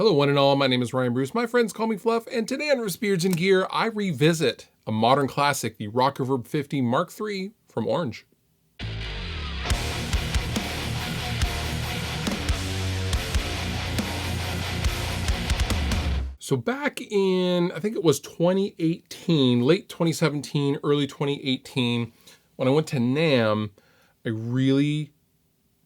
Hello one and all, my name is Ryan Bruce. My friends call me Fluff, and today on Riffs, Beards, and Gear, I revisit a modern classic, the Rockerverb 50 Mark III from Orange. So back in, I think it was 2018, late 2017, early 2018, when I went to NAMM, I really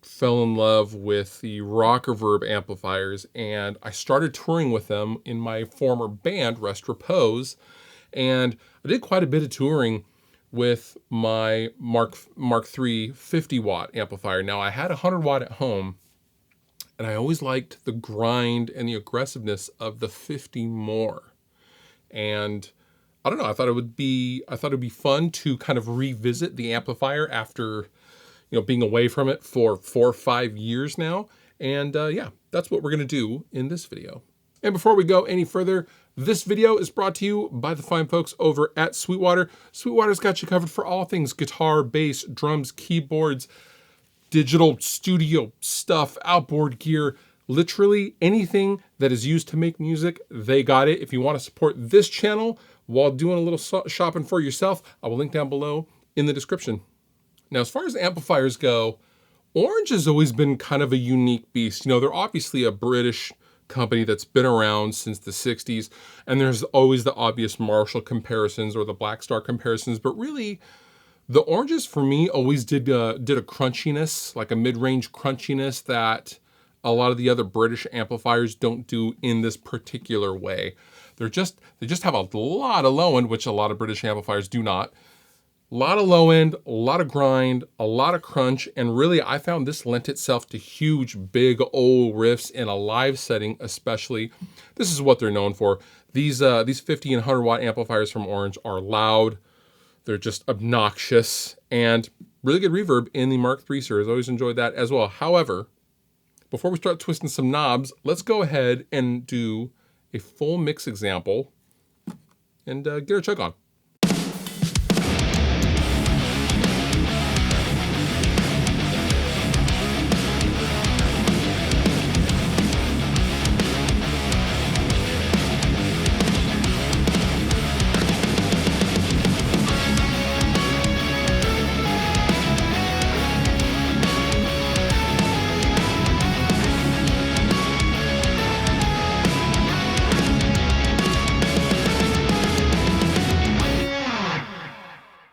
fell in love with the Rockerverb amplifiers, and I started touring with them in my former band, Rest Repose, and I did quite a bit of touring with my Mark III 50 watt amplifier. Now I had a 100 watt at home, and I always liked the grind and the aggressiveness of the 50 more. And I don't know, I thought it'd be fun to kind of revisit the amplifier after, being away from it for 4 or 5 years now. And yeah, that's what we're gonna do in this video. And before we go any further, this video is brought to you by the fine folks over at Sweetwater. Sweetwater's got you covered for all things guitar, bass, drums, keyboards, digital studio stuff, outboard gear, literally anything that is used to make music, they got it. If you want to support this channel while doing a little shopping for yourself, I will link down below in the description. Now, as far as amplifiers go, Orange has always been kind of a unique beast. They're obviously a British company that's been around since the 60s, and there's always the obvious Marshall comparisons or the Black Star comparisons, but really, the Oranges for me always did a crunchiness, like a mid-range crunchiness that a lot of the other British amplifiers don't do in this particular way. They just have a lot of low end, which a lot of British amplifiers do not. A lot of low end, a lot of grind, a lot of crunch, and really I found this lent itself to huge, big old riffs in a live setting especially. This is what they're known for. These 50 and 100 watt amplifiers from Orange are loud, they're just obnoxious, and really good reverb in the Mark III series. I always enjoyed that as well. However, before we start twisting some knobs, let's go ahead and do a full mix example and get our chug on.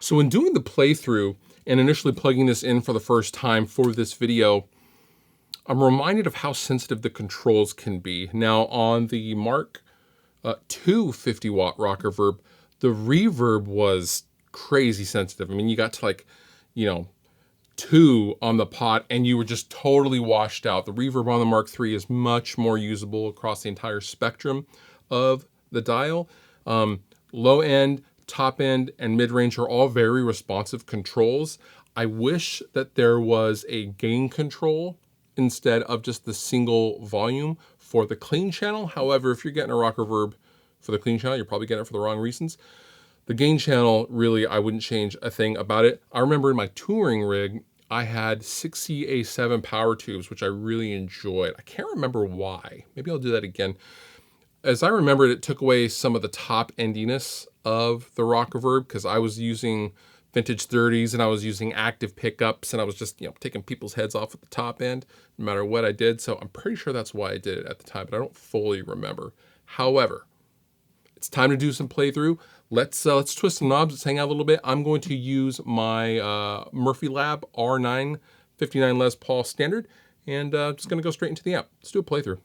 So when doing the playthrough and initially plugging this in for the first time for this video, I'm reminded of how sensitive the controls can be. Now on the Mark II 50 watt Rockerverb, the reverb was crazy sensitive. I mean, you got to 2 on the pot and you were just totally washed out. The reverb on the Mark III is much more usable across the entire spectrum of the dial. Low end, top end, and mid-range are all very responsive controls. I wish that there was a gain control instead of just the single volume for the clean channel. However, if you're getting a Rockerverb for the clean channel, you're probably getting it for the wrong reasons. The gain channel, really, I wouldn't change a thing about it. I remember in my touring rig, I had 6CA7 power tubes, which I really enjoyed. I can't remember why. Maybe I'll do that again. As I remember it took away some of the top endiness of the Rockerverb because I was using vintage 30s and I was using active pickups and I was just, taking people's heads off at the top end no matter what I did. So I'm pretty sure that's why I did it at the time, but I don't fully remember. However, it's time to do some playthrough. Let's twist some knobs. Let's hang out a little bit. I'm going to use my Murphy Lab R9 59 Les Paul Standard and just going to go straight into the amp. Let's do a playthrough.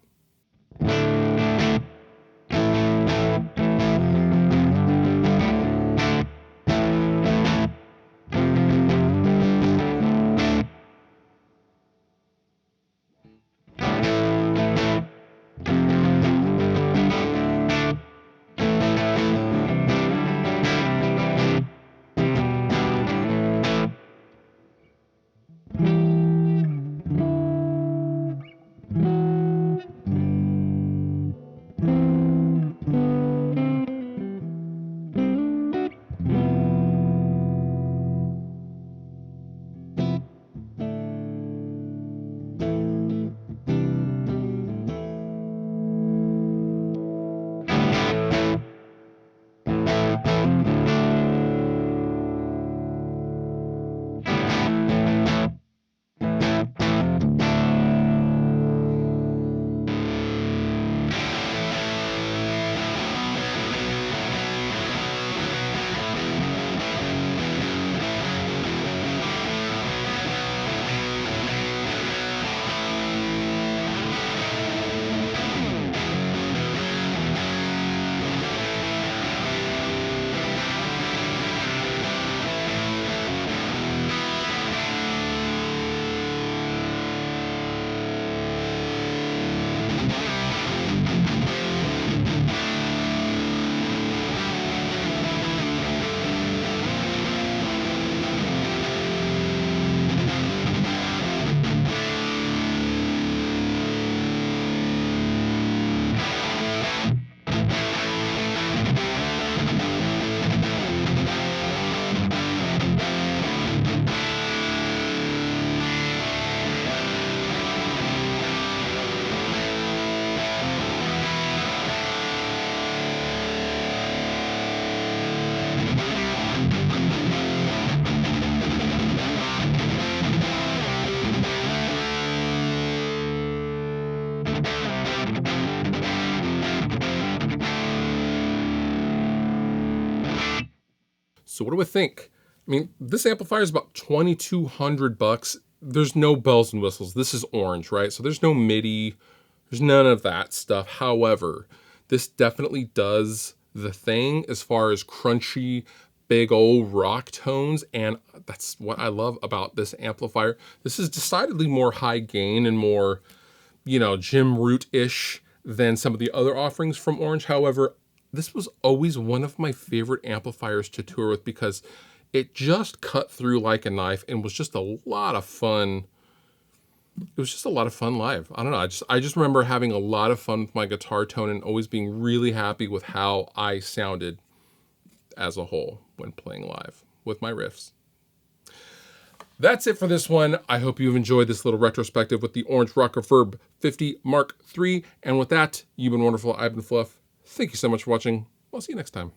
So what do I think? I mean, this amplifier is about $2,200. There's no bells and whistles. This is Orange, right? So there's no MIDI. There's none of that stuff. However, this definitely does the thing as far as crunchy, big old rock tones. And that's what I love about this amplifier. This is decidedly more high gain and more, you know, Jim Root-ish than some of the other offerings from Orange. However, this was always one of my favorite amplifiers to tour with because it just cut through like a knife and was just a lot of fun. It was just a lot of fun live. I don't know. I just remember having a lot of fun with my guitar tone and always being really happy with how I sounded as a whole when playing live with my riffs. That's it for this one. I hope you've enjoyed this little retrospective with the Orange Rockerverb 50 Mark III. And with that, you've been wonderful. I've been Fluff. Thank you so much for watching. I'll see you next time.